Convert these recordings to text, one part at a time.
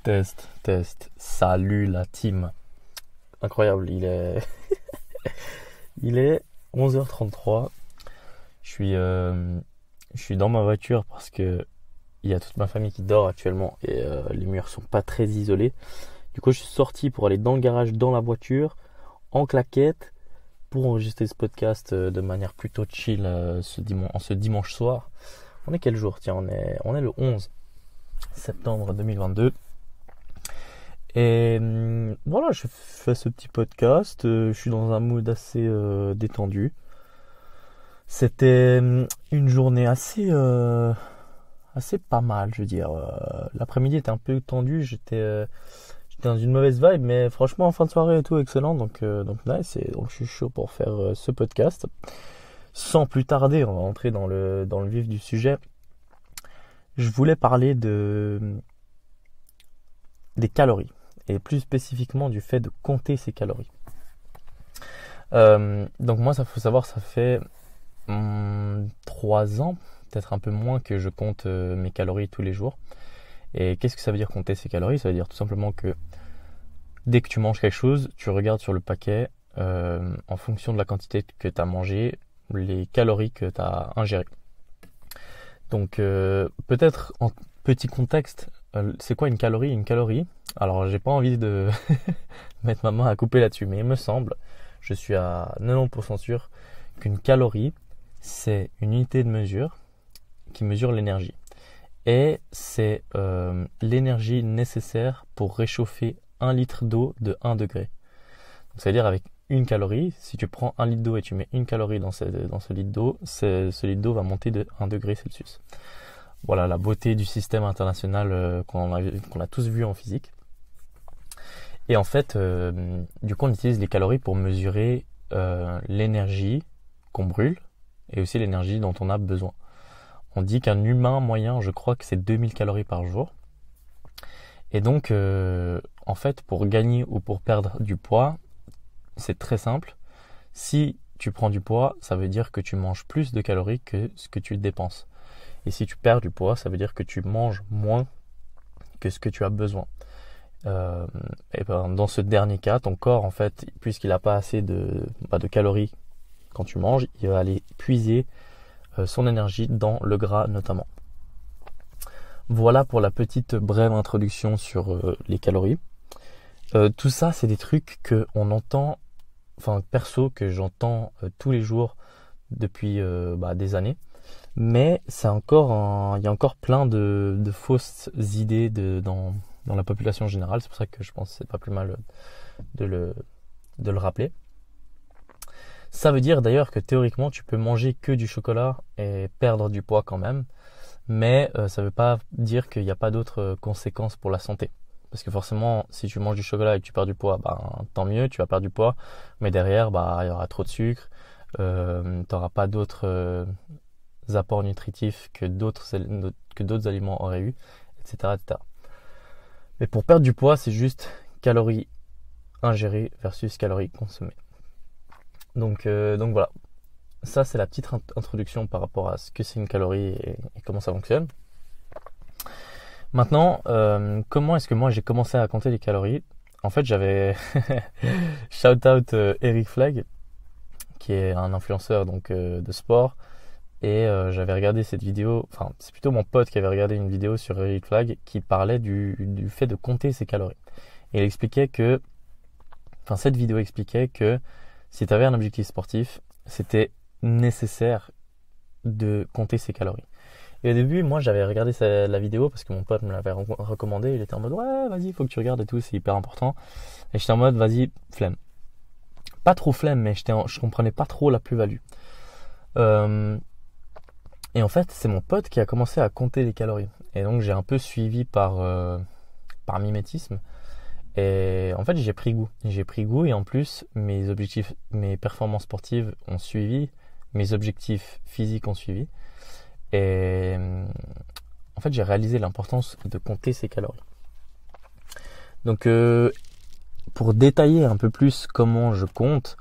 Test, test. Salut la team. Incroyable, il est 11h33. Je suis dans ma voiture parce que il y a toute ma famille qui dort actuellement et les murs sont pas très isolés. Du coup, je suis sorti pour aller dans le garage, dans la voiture, en claquette, pour enregistrer ce podcast de manière plutôt chill en ce dimanche soir. On est quel jour? Tiens, on est le 11 septembre 2022. Et voilà, je fais ce petit podcast. Je suis dans un mood assez détendu. C'était une journée assez pas mal, je veux dire. L'après-midi était un peu tendu. J'étais dans une mauvaise vibe, mais franchement, en fin de soirée et tout, excellent. Donc nice. Et donc je suis chaud pour faire ce podcast. Sans plus tarder, on va entrer dans le vif du sujet. Je voulais parler des calories. Et plus spécifiquement du fait de compter ses calories. Donc moi, ça faut savoir, ça fait 3 ans, peut-être un peu moins, que je compte mes calories tous les jours. Et qu'est-ce que ça veut dire compter ses calories? Ça veut dire tout simplement que dès que tu manges quelque chose, tu regardes sur le paquet en fonction de la quantité que tu as mangé, les calories que tu as ingérées. Donc peut-être en petit contexte, c'est quoi une calorie? Une calorie, alors j'ai pas envie de mettre ma main à couper là-dessus, mais il me semble, je suis à 90% sûr qu'une calorie, c'est une unité de mesure qui mesure l'énergie. Et c'est l'énergie nécessaire pour réchauffer 1 litre d'eau de 1 degré. Donc, c'est-à-dire avec une calorie, si tu prends 1 litre d'eau et tu mets une calorie dans ce litre d'eau, ce litre d'eau va monter de 1 degré Celsius. Voilà la beauté du système international qu'on a tous vu en physique. Et en fait, du coup, on utilise les calories pour mesurer l'énergie qu'on brûle et aussi l'énergie dont on a besoin. On dit qu'un humain moyen, je crois que c'est 2000 calories par jour. Et donc, en fait, pour gagner ou pour perdre du poids, c'est très simple. Si tu prends du poids, ça veut dire que tu manges plus de calories que ce que tu dépenses. Et si tu perds du poids, ça veut dire que tu manges moins que ce que tu as besoin. Et ben, dans ce dernier cas, ton corps, en fait, puisqu'il n'a pas assez de calories quand tu manges, il va aller puiser son énergie dans le gras notamment. Voilà pour la petite brève introduction sur les calories. Tout ça, c'est des trucs que on entend, enfin perso, que j'entends tous les jours depuis des années. Mais il y a encore plein de fausses idées dans la population générale. C'est pour ça que je pense que c'est pas plus mal de le rappeler. Ça veut dire d'ailleurs que théoriquement tu peux manger que du chocolat et perdre du poids quand même. Mais ça veut pas dire qu'il n'y a pas d'autres conséquences pour la santé. Parce que forcément, si tu manges du chocolat et que tu perds du poids, tant mieux, tu vas perdre du poids. Mais derrière, il y aura trop de sucre. Tu n'auras pas d'autres apports nutritifs que d'autres aliments auraient eu, etc., etc. Mais pour perdre du poids, c'est juste calories ingérées versus calories consommées. Donc voilà. Ça, c'est la petite introduction par rapport à ce que c'est une calorie et comment ça fonctionne. Maintenant, comment est-ce que moi j'ai commencé à compter les calories? En fait, j'avais shout out Eric Flag, qui est un influenceur de sport, et j'avais regardé cette vidéo. Enfin, c'est plutôt mon pote qui avait regardé une vidéo sur Eric Flag qui parlait du fait de compter ses calories. Et il expliquait que, cette vidéo expliquait que si tu avais un objectif sportif, c'était nécessaire de compter ses calories. Et au début, moi, j'avais regardé la vidéo parce que mon pote me l'avait recommandé. Il était en mode, ouais, vas-y, il faut que tu regardes et tout, c'est hyper important. Et j'étais en mode, vas-y, flemme. Pas trop flemme, mais je comprenais pas trop la plus-value. Et en fait, c'est mon pote qui a commencé à compter les calories. Et donc, j'ai un peu suivi par mimétisme. Et en fait, j'ai pris goût. Et en plus, mes performances sportives ont suivi, mes objectifs physiques ont suivi. Et en fait, j'ai réalisé l'importance de compter ses calories. Donc, pour détailler un peu plus comment je compte,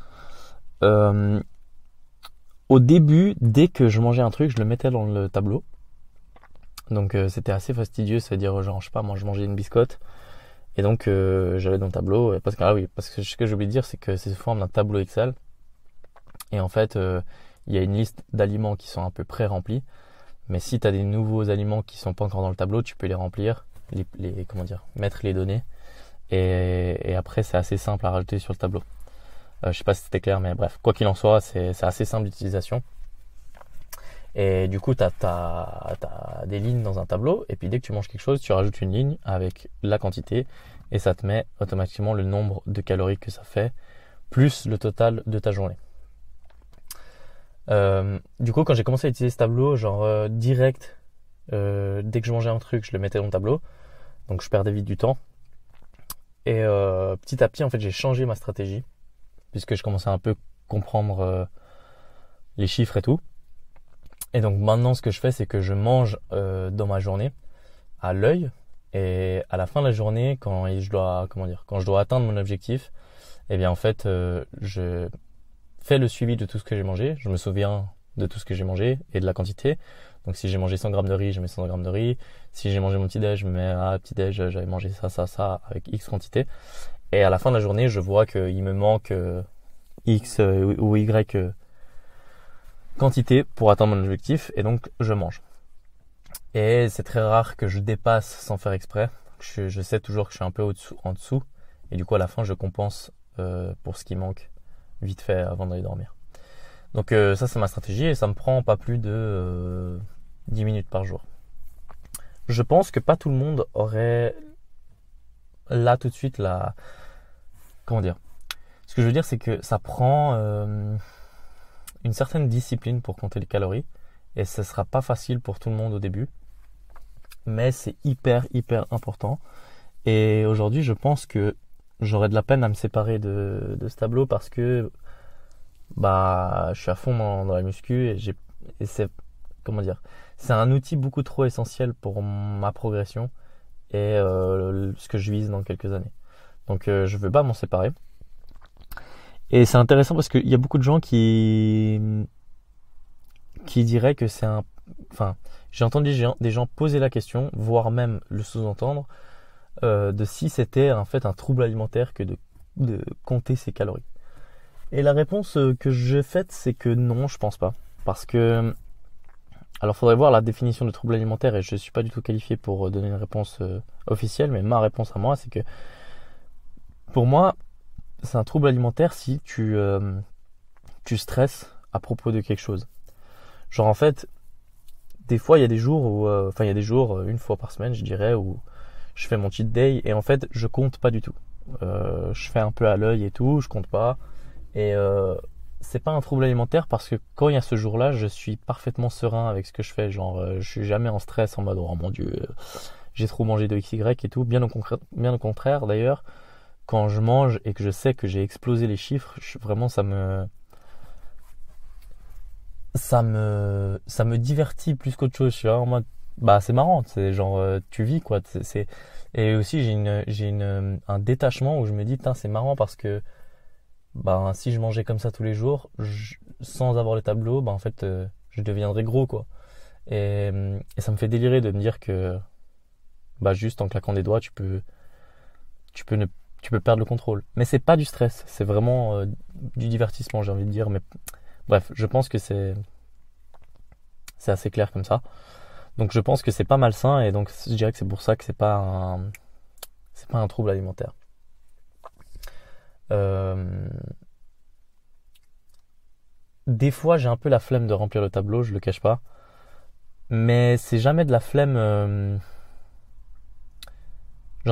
au début, dès que je mangeais un truc, je le mettais dans le tableau. Donc c'était assez fastidieux, c'est-à-dire genre je sais pas, moi je mangeais une biscotte, Et donc j'allais dans le tableau, parce que ce que j'ai oublié de dire, c'est que c'est sous forme d'un tableau Excel. Et en fait, il y a une liste d'aliments qui sont un peu pré-remplis. Mais si tu as des nouveaux aliments qui sont pas encore dans le tableau, tu peux les remplir, mettre les données. Et après, c'est assez simple à rajouter sur le tableau. Je sais pas si c'était clair, mais bref, quoi qu'il en soit, c'est assez simple d'utilisation. Et du coup, tu as des lignes dans un tableau, et puis dès que tu manges quelque chose, tu rajoutes une ligne avec la quantité, et ça te met automatiquement le nombre de calories que ça fait, plus le total de ta journée. Du coup, quand j'ai commencé à utiliser ce tableau, direct, dès que je mangeais un truc, je le mettais dans le tableau, donc je perdais vite du temps. Et petit à petit, en fait, j'ai changé ma stratégie, puisque je commençais à un peu comprendre les chiffres et tout. Et donc maintenant, ce que je fais, c'est que je mange dans ma journée à l'œil, et à la fin de la journée, quand je dois atteindre mon objectif, eh bien en fait, je fais le suivi de tout ce que j'ai mangé. Je me souviens de tout ce que j'ai mangé et de la quantité. Donc si j'ai mangé 100 grammes de riz, je mets 100 grammes de riz. Si j'ai mangé mon petit-déj, je me mets petit déj, j'avais mangé ça avec X quantité. Et à la fin de la journée, je vois qu'il me manque X ou Y quantité pour atteindre mon objectif, et donc je mange. Et c'est très rare que je dépasse sans faire exprès. Je sais toujours que je suis un peu en dessous, et du coup à la fin je compense pour ce qui manque vite fait avant d'aller dormir. Donc ça c'est ma stratégie, et ça me prend pas plus de 10 minutes par jour. Je pense que pas tout le monde aurait là tout de suite la... Comment dire ? Ce que je veux dire, c'est que ça prend une certaine discipline pour compter les calories, et ce sera pas facile pour tout le monde au début, mais c'est hyper important. Et aujourd'hui, je pense que j'aurais de la peine à me séparer de ce tableau, parce que je suis à fond dans la muscu, et c'est c'est un outil beaucoup trop essentiel pour ma progression et ce que je vise dans quelques années. Donc je veux pas m'en séparer. Et c'est intéressant parce qu'il y a beaucoup de gens qui diraient que c'est un... Enfin, j'ai entendu des gens poser la question, voire même le sous-entendre, de si c'était en fait un trouble alimentaire que de compter ses calories. Et la réponse que j'ai faite, c'est que non, je pense pas. Parce que... Alors, faudrait voir la définition de trouble alimentaire, et je suis pas du tout qualifié pour donner une réponse officielle, mais ma réponse à moi, c'est que pour moi, c'est un trouble alimentaire si tu stresses à propos de quelque chose. Genre en fait, des fois il y a des jours où, une fois par semaine je dirais, où je fais mon cheat day, et en fait je compte pas du tout. Je fais un peu à l'œil et tout, je compte pas. Et c'est pas un trouble alimentaire, parce que quand il y a ce jour-là, je suis parfaitement serein avec ce que je fais. Je suis jamais en stress en mode oh mon dieu, j'ai trop mangé de XY et tout. Bien au contraire d'ailleurs. Quand je mange et que je sais que j'ai explosé les chiffres, vraiment ça me divertit plus qu'autre chose. Je suis en mode c'est marrant, c'est tu vis quoi. Et aussi j'ai un détachement où je me dis c'est marrant, parce que si je mangeais comme ça tous les jours, sans avoir le tableau, en fait je deviendrais gros quoi. Et ça me fait délirer de me dire que juste en claquant des doigts tu peux perdre le contrôle. Mais c'est pas du stress, c'est vraiment du divertissement, j'ai envie de dire. Mais bref, je pense que c'est assez clair comme ça. Donc je pense que c'est pas malsain, et donc je dirais que c'est pour ça que c'est pas un trouble alimentaire. Des fois j'ai un peu la flemme de remplir le tableau, je le cache pas. Mais c'est jamais de la flemme...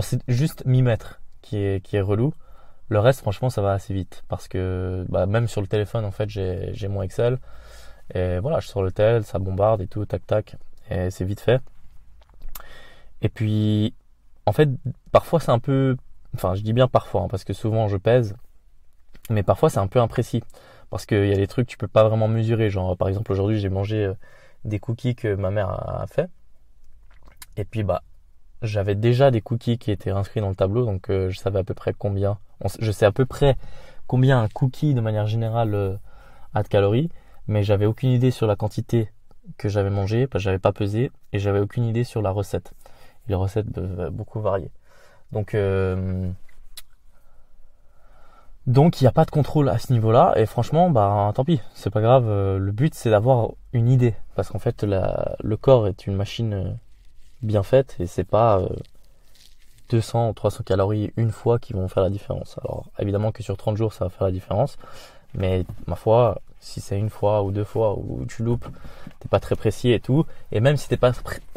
c'est juste m'y mettre qui est relou. Le reste, franchement, ça va assez vite, parce que même sur le téléphone, en fait, j'ai mon Excel, et voilà, je sors le tel, ça bombarde et tout, tac tac, et c'est vite fait. Et puis en fait, parfois c'est un peu, je dis bien parfois, parce que souvent je pèse, mais parfois c'est un peu imprécis, parce qu'il y a des trucs que tu peux pas vraiment mesurer. Par exemple, aujourd'hui j'ai mangé des cookies que ma mère a fait, et puis j'avais déjà des cookies qui étaient inscrits dans le tableau, donc je savais à peu près combien. Je sais à peu près combien un cookie de manière générale a de calories, mais j'avais aucune idée sur la quantité que j'avais mangé, parce que j'avais pas pesé, et j'avais aucune idée sur la recette. Et les recettes peuvent beaucoup varier. Donc il n'y a pas de contrôle à ce niveau-là, et franchement, bah tant pis, c'est pas grave. Le but, c'est d'avoir une idée, parce qu'en fait, le corps est une machine bien faite, et c'est pas 200 ou 300 calories une fois qui vont faire la différence. Alors évidemment que sur 30 jours, ça va faire la différence, mais ma foi, si c'est une fois ou deux fois où tu loupes, t'es pas très précis et tout, et même si t'es pas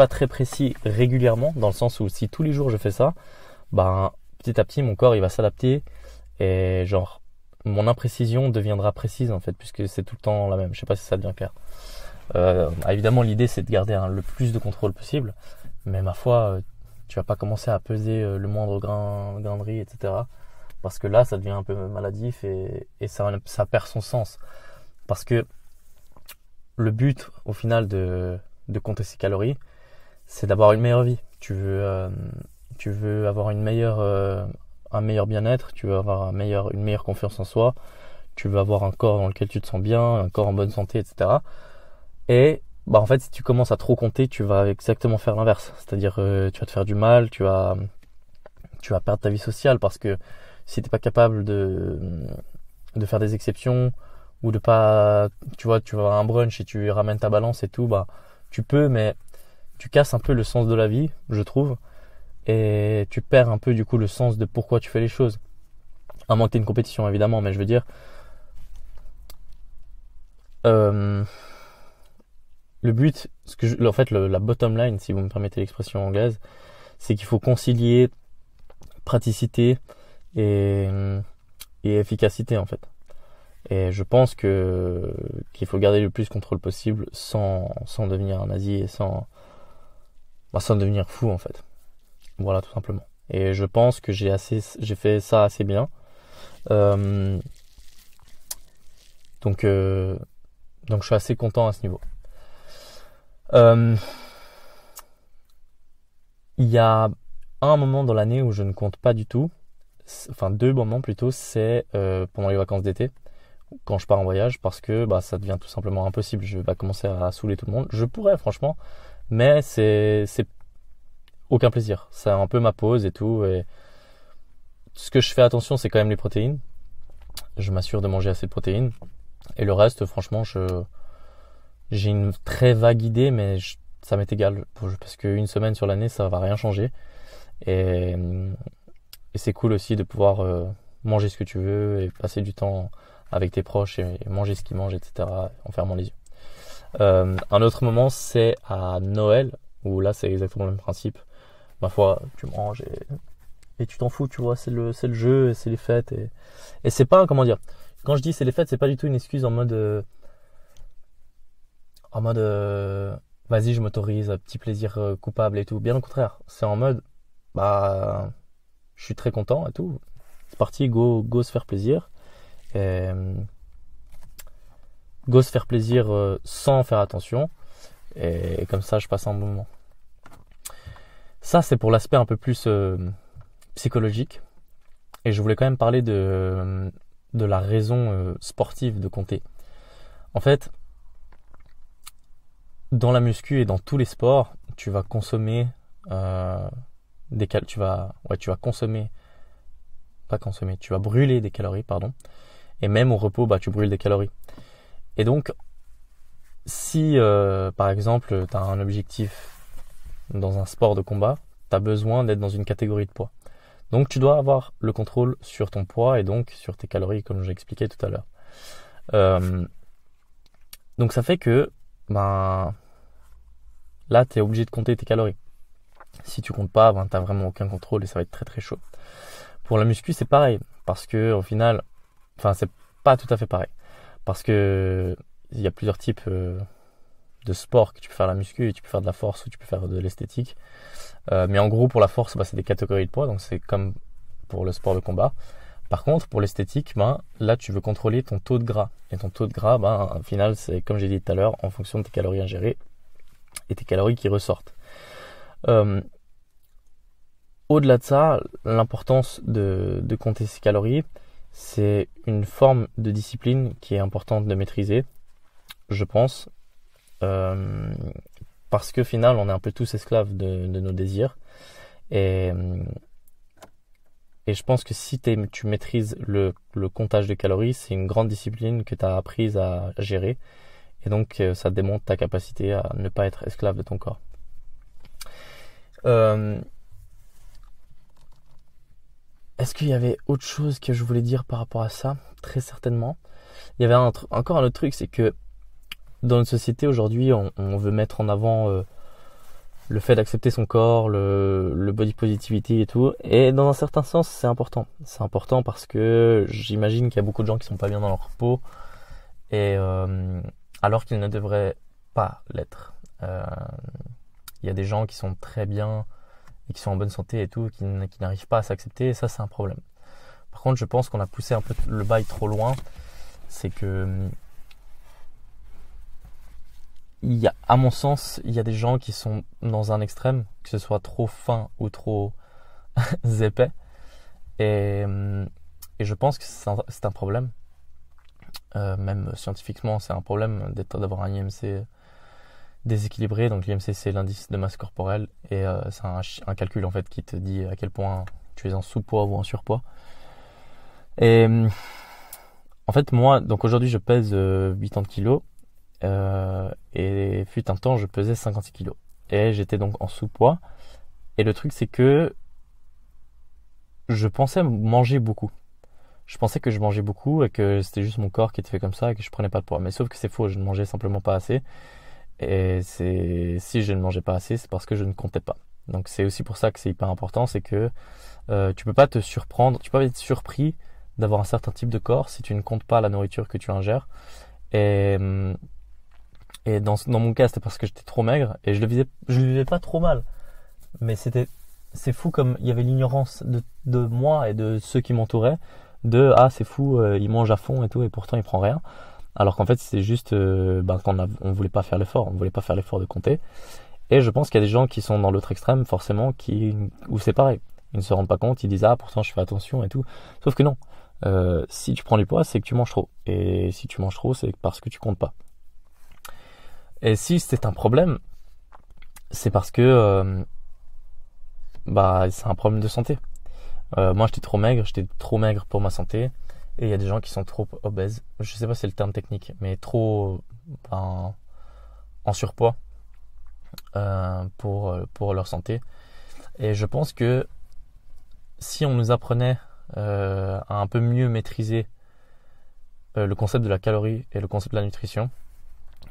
très précis régulièrement, dans le sens où si tous les jours je fais ça, ben petit à petit mon corps il va s'adapter, et genre mon imprécision deviendra précise en fait, puisque c'est tout le temps la même. Je sais pas si ça devient clair. Évidemment l'idée c'est de garder le plus de contrôle possible, mais ma foi, tu vas pas commencer à peser le moindre grain de riz, etc. Parce que là ça devient un peu maladif, et ça perd son sens. Parce que le but au final de compter ses calories, c'est d'avoir une meilleure vie. Tu veux avoir un meilleur bien-être, tu veux avoir une meilleure confiance en soi, tu veux avoir un corps dans lequel tu te sens bien, un corps en bonne santé, etc. Et bah en fait, si tu commences à trop compter, tu vas exactement faire l'inverse. C'est-à-dire, tu vas te faire du mal, tu vas perdre ta vie sociale, parce que si t'es pas capable de faire des exceptions, ou de pas, tu vois, tu vas avoir un brunch et tu ramènes ta balance et tout, bah tu peux, mais tu casses un peu le sens de la vie, je trouve, et tu perds un peu du coup le sens de pourquoi tu fais les choses. À moins que t'aies une compétition évidemment, mais je veux dire, euh, le but, en fait, la bottom line, si vous me permettez l'expression anglaise, c'est qu'il faut concilier praticité et, et efficacité en fait. Et je pense qu'il faut garder le plus de contrôle possible sans devenir un nazi, et sans devenir fou en fait. Voilà, tout simplement. Et je pense que j'ai fait ça assez bien. Euh, donc, euh, donc je suis assez content à ce niveau. Euh, Il y a un moment dans l'année où je ne compte pas du tout. Enfin, deux moments plutôt. C'est pendant les vacances d'été, quand je pars en voyage, parce que bah, ça devient tout simplement impossible. Je vais commencer à saouler tout le monde. Je pourrais franchement, mais c'est aucun plaisir. C'est un peu ma pause et tout. Et ce que je fais attention, c'est quand même les protéines. Je m'assure de manger assez de protéines. Et le reste, franchement, j'ai une très vague idée, mais ça m'est égal. Parce qu'une semaine sur l'année, ça va rien changer. Et, et c'est cool aussi de pouvoir manger ce que tu veux et passer du temps avec tes proches et manger ce qu'ils mangent, etc. en fermant les yeux. Un autre moment, c'est à Noël, où là, c'est exactement le même principe. Ma foi, tu manges et tu t'en fous, tu vois, c'est le jeu, et c'est les fêtes. Et c'est pas, comment dire, quand je dis c'est les fêtes, c'est pas du tout une excuse en mode vas-y, je m'autorise, petit plaisir coupable et tout. Bien au contraire, c'est en mode bah je suis très content et tout. C'est parti, go se faire plaisir. Et, go se faire plaisir sans faire attention. Et comme ça, je passe un bon moment. Ça, c'est pour l'aspect un peu plus psychologique. Et je voulais quand même parler de la raison sportive de compter. En fait, dans la muscu et dans tous les sports, tu vas consommer tu vas consommer, pas consommer, tu vas brûler des calories, pardon. Et même au repos, bah tu brûles des calories. Et donc, si par exemple, tu as un objectif dans un sport de combat, tu as besoin d'être dans une catégorie de poids. Donc tu dois avoir le contrôle sur ton poids et donc sur tes calories, comme j'ai expliqué tout à l'heure. Donc ça fait que ben là tu es obligé de compter tes calories. Si tu comptes pas, ben t'as vraiment aucun contrôle et ça va être très très chaud. Pour la muscu, c'est pareil, parce que au final, enfin c'est pas tout à fait pareil, parce que il y a plusieurs types de sports que tu peux faire à la muscu, et tu peux faire de la force ou tu peux faire de l'esthétique. Mais en gros, pour la force, bah, c'est des catégories de poids, donc c'est comme pour le sport de combat. Par contre, pour l'esthétique, ben, là, tu veux contrôler ton taux de gras. Et ton taux de gras, ben, au final, c'est comme j'ai dit tout à l'heure, en fonction de tes calories ingérées et tes calories qui ressortent. Au-delà de ça, l'importance de compter ses calories, c'est une forme de discipline qui est importante de maîtriser, je pense. Parce qu'au final, on est un peu tous esclaves de nos désirs. Et Et je pense que si tu maîtrises le comptage de calories, c'est une grande discipline que tu as apprise à gérer. Et donc, ça démontre ta capacité à ne pas être esclave de ton corps. Est-ce qu'il y avait autre chose que je voulais dire par rapport à ça? Très certainement. Il y avait encore un autre truc, c'est que dans notre société aujourd'hui, on veut mettre en avant le fait d'accepter son corps, le body positivity et tout. Et dans un certain sens, c'est important. C'est important parce que j'imagine qu'il y a beaucoup de gens qui sont pas bien dans leur peau, et alors qu'ils ne devraient pas l'être. Il y a des gens qui sont très bien et qui sont en bonne santé et tout, qui n'arrivent pas à s'accepter, et ça, c'est un problème. Par contre, je pense qu'on a poussé un peu le bail trop loin. C'est que, à mon sens, il y a des gens qui sont dans un extrême, que ce soit trop fin ou trop épais. Et je pense que c'est un problème. Même scientifiquement, c'est un problème d'avoir un IMC déséquilibré. Donc l'IMC, c'est l'indice de masse corporelle, et c'est un calcul en fait qui te dit à quel point tu es en sous-poids ou en surpoids. Et en fait, moi, donc aujourd'hui je pèse 80 kilos, et fut un temps je pesais 56 kilos, et j'étais donc en sous-poids. Et le truc, c'est que je pensais manger beaucoup. Je pensais que je mangeais beaucoup et que c'était juste mon corps qui était fait comme ça et que je prenais pas de poids. Mais sauf que c'est faux, je ne mangeais simplement pas assez. Et si je ne mangeais pas assez, c'est parce que je ne comptais pas. Donc c'est aussi pour ça que c'est hyper important, c'est que tu peux pas te surprendre, tu peux pas être surpris d'avoir un certain type de corps si tu ne comptes pas la nourriture que tu ingères. Et dans mon cas, c'était parce que j'étais trop maigre et je le vivais pas trop mal. Mais c'est fou comme il y avait l'ignorance de moi et de ceux qui m'entouraient, c'est fou, il mange à fond et tout, et pourtant il prend rien. Alors qu'en fait, c'est juste on voulait pas faire l'effort, de compter. Et je pense qu'il y a des gens qui sont dans l'autre extrême, forcément, où c'est pareil. Ils ne se rendent pas compte, ils disent pourtant je fais attention et tout. Sauf que non. Si tu prends du poids, c'est que tu manges trop. Et si tu manges trop, c'est parce que tu comptes pas. Et si c'est un problème, c'est parce que c'est un problème de santé. Moi, j'étais trop maigre pour ma santé. Et il y a des gens qui sont trop obèses. Je sais pas si c'est le terme technique, mais trop en surpoids pour leur santé. Et je pense que si on nous apprenait à un peu mieux maîtriser le concept de la calorie et le concept de la nutrition,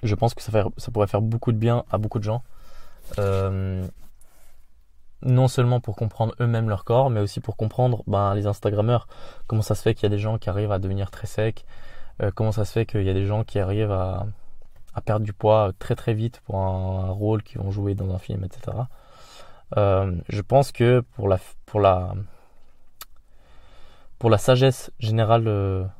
je pense que ça pourrait faire beaucoup de bien à beaucoup de gens. Non seulement pour comprendre eux-mêmes leur corps, mais aussi pour comprendre les Instagrammeurs. Comment ça se fait qu'il y a des gens qui arrivent à devenir très secs, comment ça se fait qu'il y a des gens qui arrivent à perdre du poids très très vite pour un rôle qu'ils vont jouer dans un film, etc. Je pense que pour la sagesse générale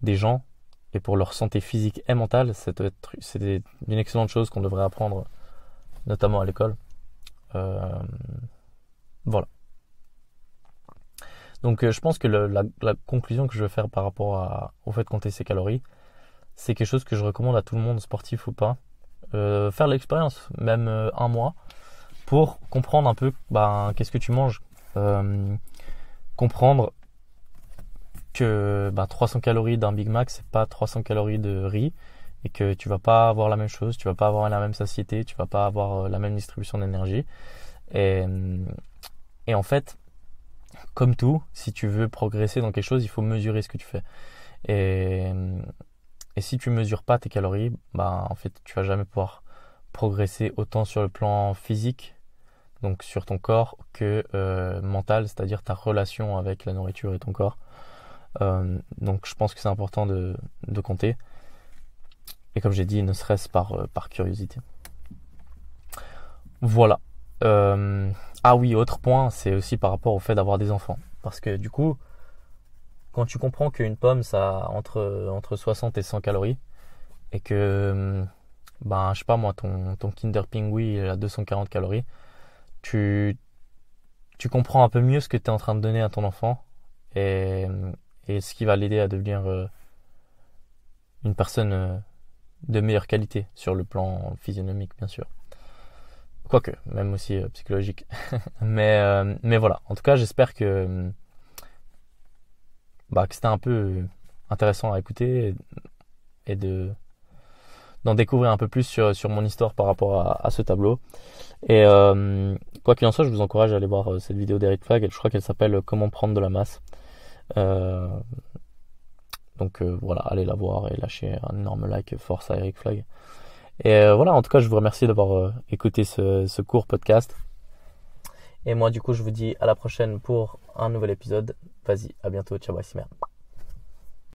des gens et pour leur santé physique et mentale, c'est une excellente chose qu'on devrait apprendre, notamment à l'école. Voilà. Donc je pense que la conclusion que je veux faire par rapport au fait de compter ses calories, c'est quelque chose que je recommande à tout le monde, sportif ou pas. Faire l'expérience, même un mois, pour comprendre un peu qu'est-ce que tu manges. Comprendre que 300 calories d'un Big Mac, c'est pas 300 calories de riz, et que tu vas pas avoir la même chose, tu vas pas avoir la même satiété, tu vas pas avoir la même distribution d'énergie. Et en fait, comme tout, si tu veux progresser dans quelque chose, il faut mesurer ce que tu fais. Et si tu mesures pas tes calories, en fait, tu vas jamais pouvoir progresser autant sur le plan physique, donc sur ton corps, que mental, c'est-à-dire ta relation avec la nourriture et ton corps. Donc je pense que c'est important de compter. Et comme j'ai dit, ne serait-ce par curiosité. Voilà. Oui, autre point, c'est aussi par rapport au fait d'avoir des enfants. Parce que du coup, quand tu comprends qu'une pomme, ça a entre 60 et 100 calories, et que, je sais pas moi, ton Kinder Pingui il a 240 calories, tu comprends un peu mieux ce que tu es en train de donner à ton enfant, et ce qui va l'aider à devenir une personne de meilleure qualité sur le plan physionomique, bien sûr. Quoique, même aussi psychologique. mais voilà. En tout cas, j'espère que que c'était un peu intéressant à écouter et d'en découvrir un peu plus sur mon histoire par rapport à ce tableau. Et quoi qu'il en soit, je vous encourage à aller voir cette vidéo d'Eric Flag. Je crois qu'elle s'appelle Comment prendre de la masse. Donc voilà, allez la voir et lâchez un énorme like, force à Eric Flag. Et voilà, en tout cas, je vous remercie d'avoir écouté ce court podcast. Et moi, du coup, je vous dis à la prochaine pour un nouvel épisode. Vas-y, à bientôt, ciao, bye,